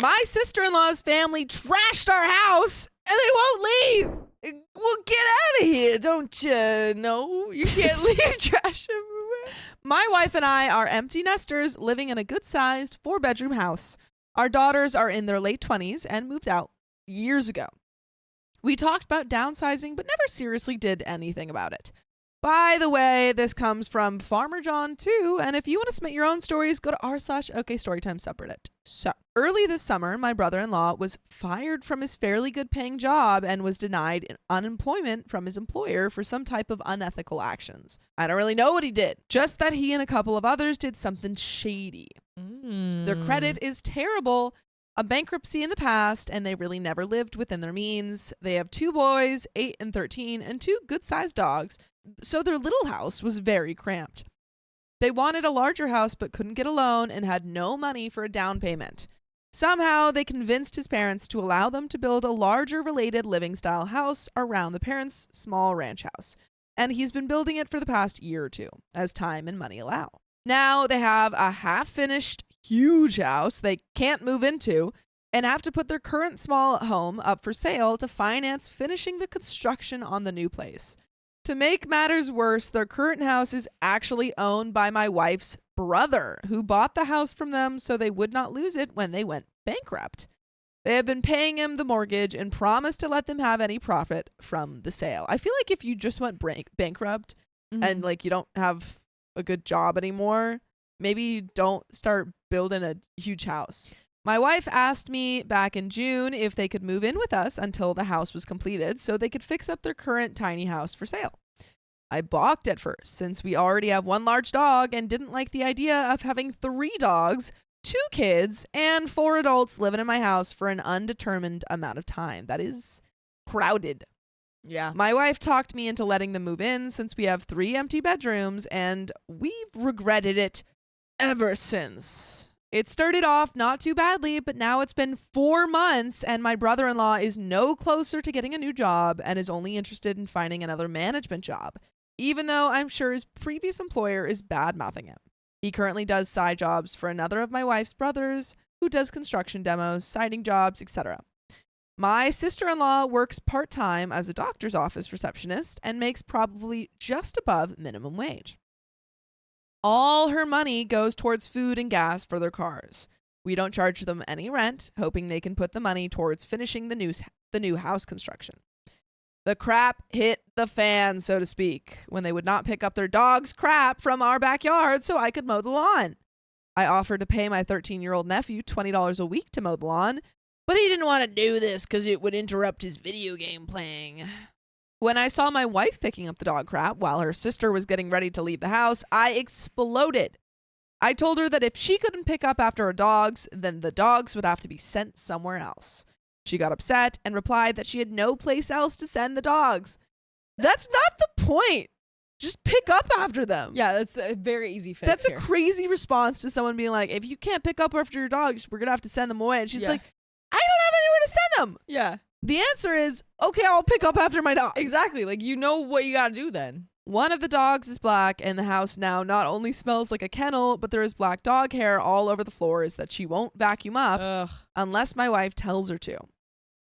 My sister-in-law's family trashed our house and they won't leave. Well, get out of here, don't you? No, you can't leave trash everywhere. My wife and I are empty nesters living in a good-sized 4-bedroom house. Our daughters are in their late 20s and moved out years ago. We talked about downsizing, but never seriously did anything about it. By the way, this comes from Farmer John too, and if you want to submit your own stories, go to r/OKStorytime subreddit. So, early this summer, my brother-in-law was fired from his fairly good paying job and was denied unemployment from his employer for some type of unethical actions. I don't really know what he did, just that he and a couple of others did something shady. Their credit is terrible, a bankruptcy in the past, and they really never lived within their means. They have 2 boys, 8 and 13, and 2 good-sized dogs, so their little house was very cramped. They wanted a larger house but couldn't get a loan and had no money for a down payment. Somehow, they convinced his parents to allow them to build a larger related living style house around the parents' small ranch house, and he's been building it for the past year or 2, as time and money allow. Now they have a half-finished, huge house they can't move into and have to put their current small home up for sale to finance finishing the construction on the new place. To make matters worse, their current house is actually owned by my wife's brother, who bought the house from them so they would not lose it when they went bankrupt. They have been paying him the mortgage and promised to let them have any profit from the sale. I feel like if you just went bankrupt and like you don't have a good job anymore, maybe you don't start building a huge house. My wife asked me back in June if they could move in with us until the house was completed so they could fix up their current tiny house for sale. I balked at first since we already have 1 large dog and didn't like the idea of having 3 dogs, 2 kids, and 4 adults living in my house for an undetermined amount of time. That is crowded. Yeah. My wife talked me into letting them move in since we have 3 empty bedrooms, and we've regretted it ever since. It started off not too badly, but now it's been 4 months and my brother-in-law is no closer to getting a new job and is only interested in finding another management job, even though I'm sure his previous employer is bad-mouthing him. He currently does side jobs for another of my wife's brothers who does construction demos, siding jobs, etc. My sister-in-law works part-time as a doctor's office receptionist and makes probably just above minimum wage. All her money goes towards food and gas for their cars. We don't charge them any rent, hoping they can put the money towards finishing the new house construction. The crap hit the fan, so to speak, when they would not pick up their dog's crap from our backyard so I could mow the lawn. I offered to pay my 13-year-old nephew $20 a week to mow the lawn, but he didn't want to do this because it would interrupt his video game playing. When I saw my wife picking up the dog crap while her sister was getting ready to leave the house, I exploded. I told her that if she couldn't pick up after her dogs, then the dogs would have to be sent somewhere else. She got upset and replied that she had no place else to send the dogs. That's not the point. Just pick up after them. Yeah, that's a very easy fix. That's a crazy response to someone being like, if you can't pick up after your dogs, we're going to have to send them away. And she's like, I don't have anywhere to send them. Yeah. The answer is, okay, I'll pick up after my dog. Exactly. Like, you know what you got to do then. One of the dogs is black, and the house now not only smells like a kennel, but there is black dog hair all over the floors that she won't vacuum up unless my wife tells her to.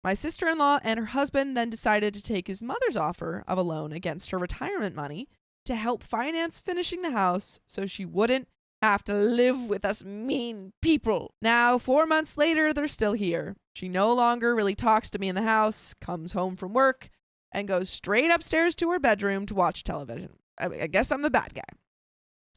My sister-in-law and her husband then decided to take his mother's offer of a loan against her retirement money to help finance finishing the house so she wouldn't have to live with us mean people. Now, 4 months later, they're still here. She no longer really talks to me in the house, comes home from work, and goes straight upstairs to her bedroom to watch television. I guess I'm the bad guy.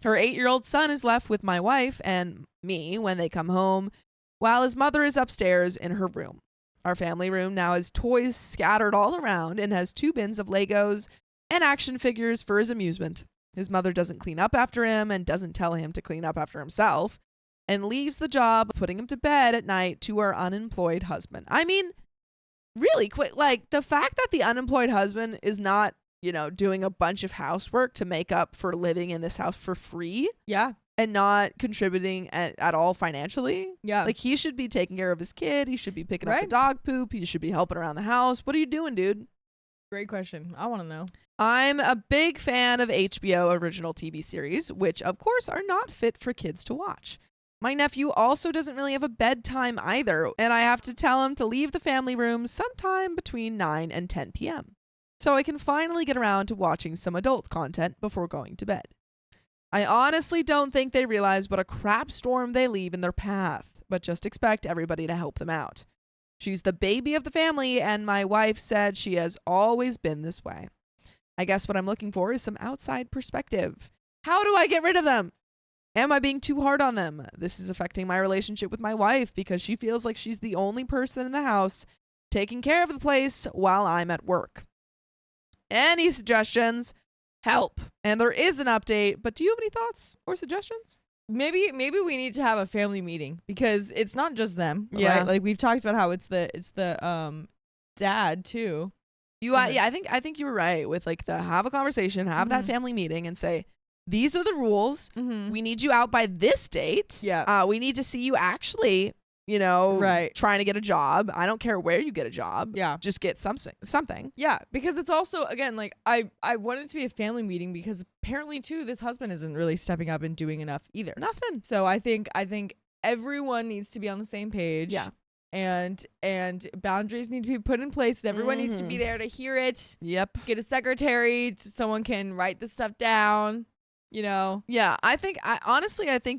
Her 8-year-old son is left with my wife and me when they come home, while his mother is upstairs in her room. Our family room now has toys scattered all around and has 2 bins of Legos and action figures for his amusement. His mother doesn't clean up after him and doesn't tell him to clean up after himself, and leaves the job of putting him to bed at night to her unemployed husband. I mean, really quick, like the fact that the unemployed husband is not, doing a bunch of housework to make up for living in this house for free. Yeah. And not contributing at all financially. Yeah. Like he should be taking care of his kid. He should be picking up the dog poop. He should be helping around the house. What are you doing, dude? Great question. I want to know. I'm a big fan of HBO original TV series, which of course are not fit for kids to watch. My nephew also doesn't really have a bedtime either, and I have to tell him to leave the family room sometime between 9 and 10 p.m. so I can finally get around to watching some adult content before going to bed. I honestly don't think they realize what a crap storm they leave in their path, but just expect everybody to help them out. She's the baby of the family, and my wife said she has always been this way. I guess what I'm looking for is some outside perspective. How do I get rid of them? Am I being too hard on them? This is affecting my relationship with my wife because she feels like she's the only person in the house taking care of the place while I'm at work. Any suggestions? Help. And there is an update, but do you have any thoughts or suggestions? Maybe we need to have a family meeting because it's not just them. Yeah. Right? Like we've talked about how it's the dad too. I think you were right with like the have a conversation, have that family meeting and say, these are the rules. We need you out by this date. Yeah. We need to see you actually, trying to get a job. I don't care where you get a job. Yeah. Just get something. Yeah, because it's also, again, like I want it to be a family meeting because apparently too this husband isn't really stepping up and doing enough either. Nothing. So I think everyone needs to be on the same page. Yeah. And boundaries need to be put in place and everyone needs to be there to hear it. Yep. Get a secretary, someone can write the stuff down. Yeah, I think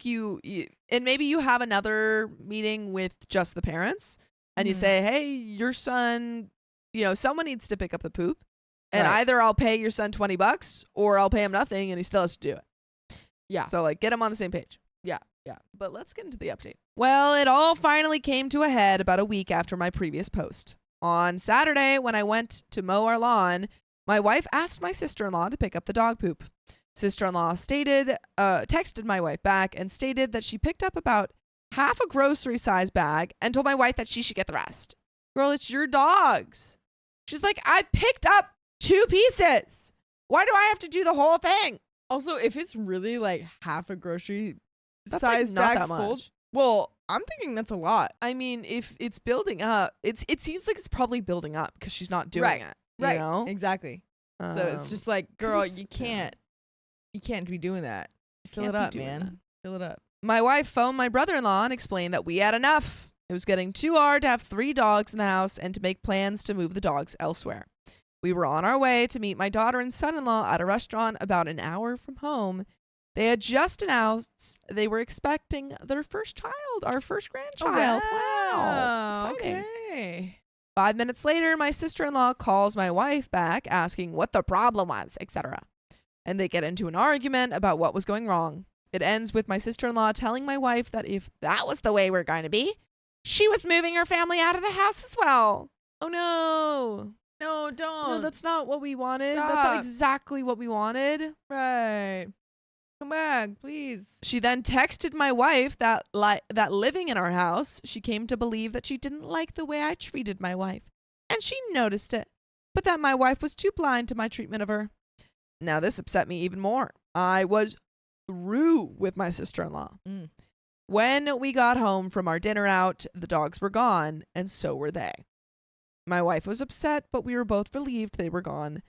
you and maybe you have another meeting with just the parents and you say, hey, your son, someone needs to pick up the poop and either I'll pay your son $20 or I'll pay him nothing and he still has to do it. Yeah. So like get him on the same page. Yeah. Yeah. But let's get into the update. Well, it all finally came to a head about a week after my previous post. On Saturday, when I went to mow our lawn, my wife asked my sister-in-law to pick up the dog poop. Sister-in-law texted my wife back and stated that she picked up about half a grocery size bag and told my wife that she should get the rest. Girl, it's your dogs. She's like, I picked up 2 pieces. Why do I have to do the whole thing? Also, if it's really like half a grocery That's size like not bag that full, much. well, I'm thinking that's a lot. I mean, if it's building up, it seems like it's probably building up because she's not doing it. Right. You know? Exactly. So it's just like, girl, you can't be doing that. Fill it up, man. Fill it up. My wife phoned my brother-in-law and explained that we had enough. It was getting too hard to have 3 dogs in the house and to make plans to move the dogs elsewhere. We were on our way to meet my daughter and son-in-law at a restaurant about an hour from home. They had just announced they were expecting their first child, our first grandchild. Oh, wow. Exciting. Okay. 5 minutes later, my sister-in-law calls my wife back asking what the problem was, etc. And they get into an argument about what was going wrong. It ends with my sister-in-law telling my wife that if that was the way we're going to be, she was moving her family out of the house as well. Oh no. No, don't. No, that's not what we wanted. Stop. That's not exactly what we wanted. Right. Come back, please. She then texted my wife that living in our house, she came to believe that she didn't like the way I treated my wife. And she noticed it, but that my wife was too blind to my treatment of her. Now this upset me even more. I was through with my sister-in-law. When we got home from our dinner out, the dogs were gone, and so were they. My wife was upset, but we were both relieved they were gone.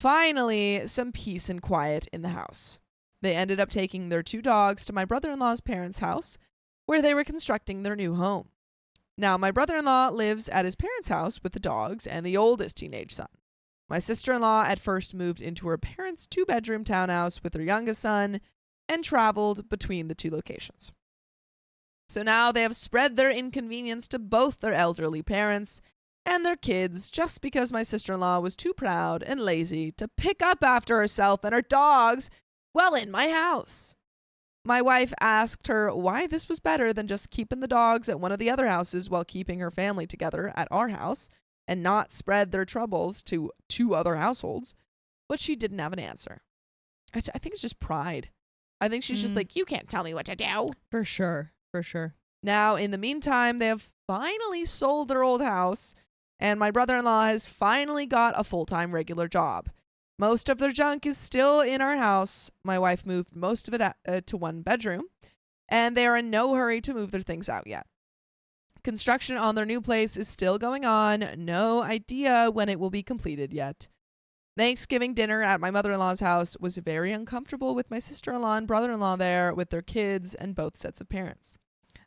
Finally, some peace and quiet in the house. They ended up taking their 2 dogs to my brother-in-law's parents' house, where they were constructing their new home. Now, my brother-in-law lives at his parents' house with the dogs and the oldest teenage son. My sister-in-law at first moved into her parents' 2-bedroom townhouse with her youngest son and traveled between the 2 locations. So now they have spread their inconvenience to both their elderly parents and their kids just because my sister-in-law was too proud and lazy to pick up after herself and her dogs while in my house. My wife asked her why this was better than just keeping the dogs at one of the other houses while keeping her family together at our house and not spread their troubles to 2 other households, but she didn't have an answer. I think it's just pride. I think she's just like, you can't tell me what to do. For sure. For sure. Now, in the meantime, they have finally sold their old house, and my brother-in-law has finally got a full-time regular job. Most of their junk is still in our house. My wife moved most of it to 1 bedroom, and they are in no hurry to move their things out yet. Construction on their new place is still going on. No idea when it will be completed yet. Thanksgiving dinner at my mother-in-law's house was very uncomfortable with my sister-in-law and brother-in-law there with their kids and both sets of parents.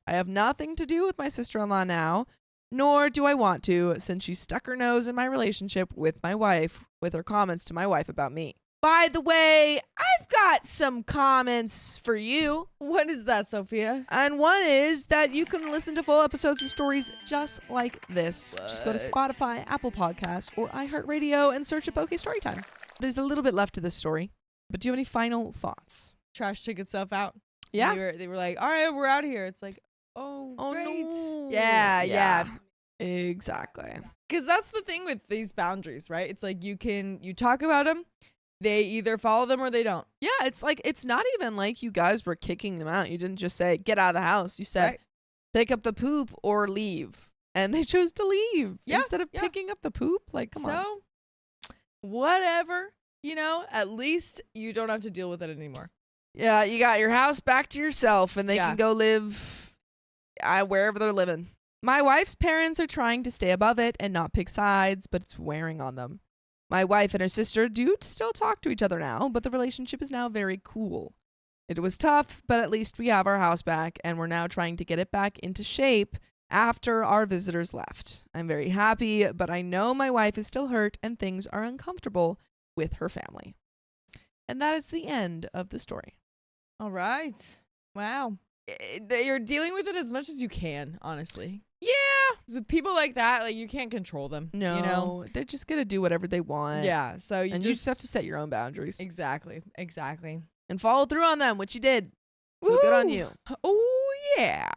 I have nothing to do with my sister-in-law now, nor do I want to, since she stuck her nose in my relationship with my wife with her comments to my wife about me. By the way, I've got some comments for you. What is that, Sophia? And one is that you can listen to full episodes of stories just like this. Just go to Spotify, Apple Podcasts, or iHeartRadio and search up OK Storytime. There's a little bit left to this story, but do you have any final thoughts? Trash took itself out. Yeah. They were like, all right, we're out of here. It's like, oh great. No. Yeah. Exactly. Because that's the thing with these boundaries, right? It's like you talk about them. They either follow them or they don't. Yeah, it's like, it's not even like you guys were kicking them out. You didn't just say, get out of the house. You said, pick up the poop or leave. And they chose to leave instead of picking up the poop. Like, come on. So, whatever. At least you don't have to deal with it anymore. Yeah, you got your house back to yourself and they can go live wherever they're living. My wife's parents are trying to stay above it and not pick sides, but it's wearing on them. My wife and her sister do still talk to each other now, but the relationship is now very cool. It was tough, but at least we have our house back, and we're now trying to get it back into shape after our visitors left. I'm very happy, but I know my wife is still hurt and things are uncomfortable with her family. And that is the end of the story. All right. Wow. You're dealing with it as much as you can, honestly. Yeah. With people like that, like, you can't control them. No, they're just going to do whatever they want. Yeah. So you just have to set your own boundaries. Exactly. And follow through on them, which you did. So good on you. Oh, yeah.